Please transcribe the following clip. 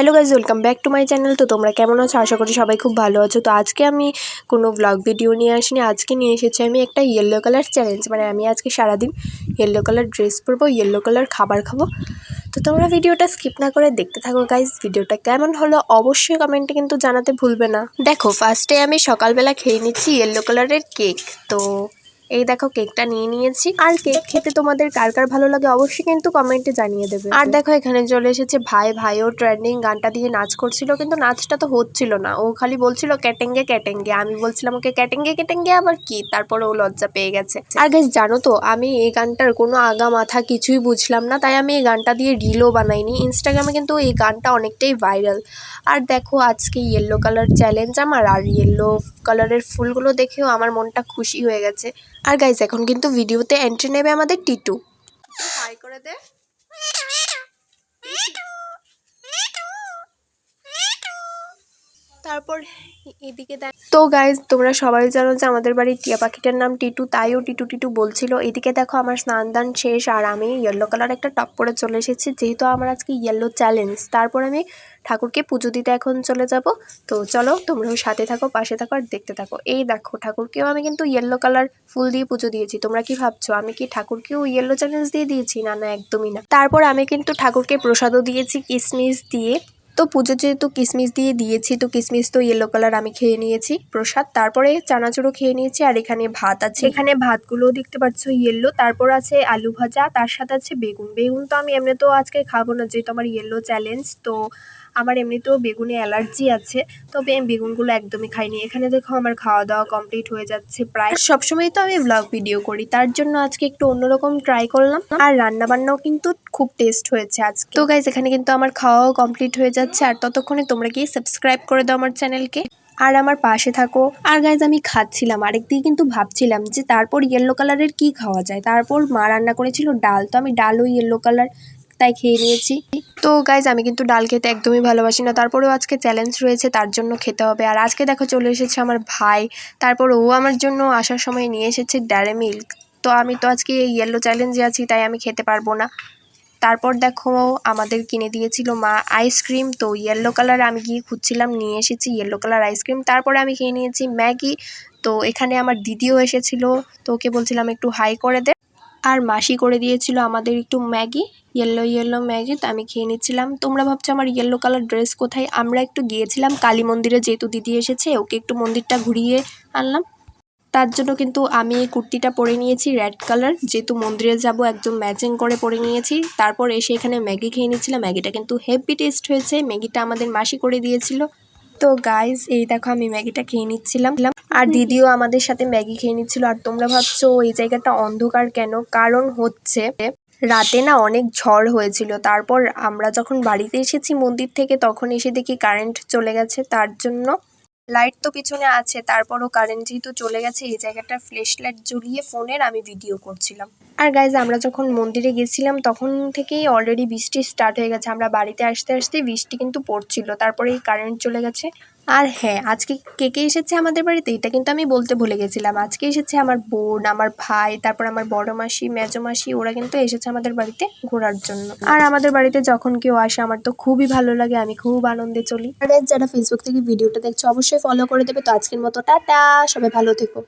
Hello guys, welcome back to my channel. তো তোমরা কেমন আছো? আশা করি সবাই খুব ভালো আছো। তো আজকে আমি কোনো ব্লগ ভিডিও নিয়ে আসিনি, আজকে নিয়ে এসেছি আমি একটা ইয়েলো কালার চ্যালেঞ্জ। মানে আমি আজকে সারাদিন ইয়েলো কালার ড্রেস পরবো, ইয়েলো কালার খাবার খাবো। তো তোমরা ভিডিওটা স্কিপ না করে দেখতে থাকো গাইজ। ভিডিওটা কেমন হলো অবশ্যই কমেন্টে কিন্তু জানাতে ভুলবে না। দেখো, ফার্স্টে আমি সকালবেলা খেয়ে নিচ্ছি ইয়েলো কালারের কেক। তো এই দেখো কেকটা নিয়ে নিয়েছি। আর কেক খেতে তোমাদের কার কার ভালো লাগে অবশ্যই কিন্তু কমেন্টে জানিয়ে দেবে। আর দেখো এখানে চলে এসেছে ভাইও ট্রেন্ডিং গানটা দিয়ে নাচ করছিল, কিন্তু নাচটা তো হচ্ছিল না। ও খালি বলছিল ক্যাটেঙ্গে ক্যাটেঙ্গে। আমি বলছিলাম ওকে ক্যাটেঙ্গে ক্যাটেঙ্গে আবার কি, তারপরে ও লজ্জা পেয়ে গেছে। আর গাইস জানো তো, আমি এই গানটার কোনো আগা মাথা কিছুই বুঝলাম না, তাই আমি এই গানটা দিয়ে রিলও বানাইনি। ইনস্টাগ্রামে কিন্তু এই গানটা অনেকটাই ভাইরাল। আর দেখো আজকে ইয়েলো কালার চ্যালেঞ্জ আমার, আর ইয়েলো কালারের ফুলগুলো দেখেও আমার মনটা খুশি হয়ে গেছে। আর গাইজ এখন কিন্তু ভিডিওতে এন্ট্রি নেবে আমাদের টিটু। হাই করে দে। তারপর এদিকে দেখ। তো গাইজ তোমরা সবাই জানো যে আমাদের বাড়ির টিয়া পাখিটার নাম টিটু, তাইও টিটু টিটু বলছিল। এদিকে দেখো আমার স্নান দান শেষ, আর আমি ইয়েলো কালার একটা টপ পরে চলে এসেছি, যেহেতু আমার আজকে ইয়েলো চ্যালেঞ্জ। তারপর আমি ঠাকুরকে পুজো দিতে এখন চলে যাব। তো চলো তোমরাও সাথে থাকো, পাশে থাকো আর দেখতে থাকো। এই দেখো ঠাকুরকেও আমি কিন্তু ইয়েলো কালার ফুল দিয়ে পুজো দিয়েছি। তোমরা কি ভাবছো আমি কি ঠাকুরকেও ইয়েলো চ্যালেঞ্জ দিয়ে দিয়েছি? না না, একদমই না। তারপর আমি কিন্তু ঠাকুরকে প্রসাদও দিয়েছি কিশমিশ দিয়ে। তো পুজো যেহেতু কিশমিশ দিয়ে দিয়েছি, তো কিশমিশ তো ইয়েলো কালার আমি খেয়ে নিয়েছি প্রসাদ। তারপরে চানাচুরও খেয়ে নিয়েছি। আর এখানে ভাত আছে, এখানে ভাতগুলোও দেখতে পাচ্ছ ইয়েলো। তারপর আছে আলু ভাজা, তার সাথে আছে বেগুন তো আমি এমনিতেও আজকে খাবো না, যেহেতু আমার ইয়েলো চ্যালেঞ্জ। তো আমার এমনিতেও বেগুনে অ্যালার্জি আছে, তবে আমি বেগুনগুলো একদমই খাইনি। এখানে দেখো আমার খাওয়া দাওয়া কমপ্লিট হয়ে যাচ্ছে প্রায়। সবসময় তো আমি ব্লগ ভিডিও করি, তার জন্য আজকে একটু অন্যরকম ট্রাই করলাম। আর রান্না বান্নাও কিন্তু খুব টেস্ট হয়েছে আজকে। তো গাইজ এখানে কিন্তু আমার খাওয়াও কমপ্লিট হয়ে যাচ্ছে। আর ততক্ষণে তোমরা কি সাবস্ক্রাইব করে দাও আমার চ্যানেলকে, আর আমার পাশে থাকো। আর গাইজ আমি খাচ্ছিলাম, আরেকদিকে কিন্তু ভাবছিলাম যে তারপর ইয়েলো কালারের কি খাওয়া যায়। তারপর মা রান্না করেছিল ডাল, তো আমি ডালও ইয়েলো কালার তাই খেয়ে নিয়েছি। তো গাইজ আমি কিন্তু ডাল খেতে একদমই ভালোবাসি না, তারপরেও আজকে চ্যালেঞ্জ রয়েছে, তার জন্য খেতে হবে। আর আজকে দেখো চলে এসেছে আমার ভাই, তারপর ও আমার জন্য আসার সময় নিয়ে এসেছে ডেয়ারি মিল্ক। তো আমি তো আজকে ইয়েলো চ্যালেঞ্জে আছি, তাই আমি খেতে পারবো না। তারপর দেখো আমাদের কিনে দিয়েছিল মা আইসক্রিম। তো ইয়েলো কালার আমি গিয়ে খুঁজছিলাম, নিয়ে এসেছি ইয়েলো কালার আইসক্রিম। তারপরে আমি খেয়ে নিয়েছি ম্যাগি। তো এখানে আমার দিদিও এসেছিল, তো ওকে বলছিলাম একটু হাই করে দে। আর মাসি করে দিয়েছিল আমাদের একটু ম্যাগি, ইয়েলো ম্যাগি। তো আমি খেয়ে নিচ্ছিলাম। তোমরা ভাবছো আমার ইয়েলো কালার ড্রেস কোথায়? আমরা একটু গিয়েছিলাম কালী মন্দিরে, যেহেতু দিদি এসেছে ওকে একটু মন্দিরটা ঘুরিয়ে আনলাম। তার জন্য কিন্তু আমি এই কুর্তিটা পরে নিয়েছি রেড কালার, যেহেতু মন্দিরে যাব একদম ম্যাচিং করে পরে নিয়েছি। তারপর এসে এখানে ম্যাগি খেয়ে নিচ্ছিলাম। ম্যাগিটা কিন্তু হেভি টেস্ট হয়েছে, ম্যাগিটা আমাদের মাসি করে দিয়েছিল। তো গাইজ এই দেখো আমি ম্যাগিটা খেয়ে নিচ্ছিলাম, আর দিদিও আমাদের সাথে ম্যাগি খেয়ে নিচ্ছিল। আর তোমরা ভাবছো এই জায়গাটা অন্ধকার কেন? কারণ হচ্ছে রাতে না অনেক ঝড় হয়েছিল। তারপর আমরা যখন বাড়িতে এসেছি মন্দির থেকে, তখন এসে দেখি কারেন্ট চলে গেছে। তার জন্য লাইট তো পিছনে আছে, তারপরও কারেন্ট যেহেতু চলে গেছে, এই জায়গাটা ফ্ল্যাশ লাইট জ্বলিয়ে ফোনের আমি ভিডিও করছিলাম। আর গাইজ আমরা যখন মন্দিরে গেছিলাম তখন থেকেই অলরেডি বৃষ্টি স্টার্ট হয়ে গেছে। আমরা বাড়িতে আসতে আসতে বৃষ্টি কিন্তু পড়ছিল, তারপরে এই কারেন্ট চলে গেছে। আর হ্যাঁ, আজকে কে কে এসেছে আমাদের বাড়িতে এটা কিন্তু আমি বলতে ভুলে গেছিলাম। আজকে এসেছে আমার বোন, আমার ভাই, তারপর আমার বড় মাসি, মেজো মাসি, ওরা কিন্তু এসেছে আমাদের বাড়িতে ঘোরার জন্য। আর আমাদের বাড়িতে যখন কেউ আসে আমার তো খুবই ভালো লাগে, আমি খুব আনন্দে চলি। আর যারা ফেসবুক থেকে ভিডিওটা দেখছো অবশ্যই ফলো করে দেবে। তো আজকের মতো টাটা, সবাই ভালো থেকো।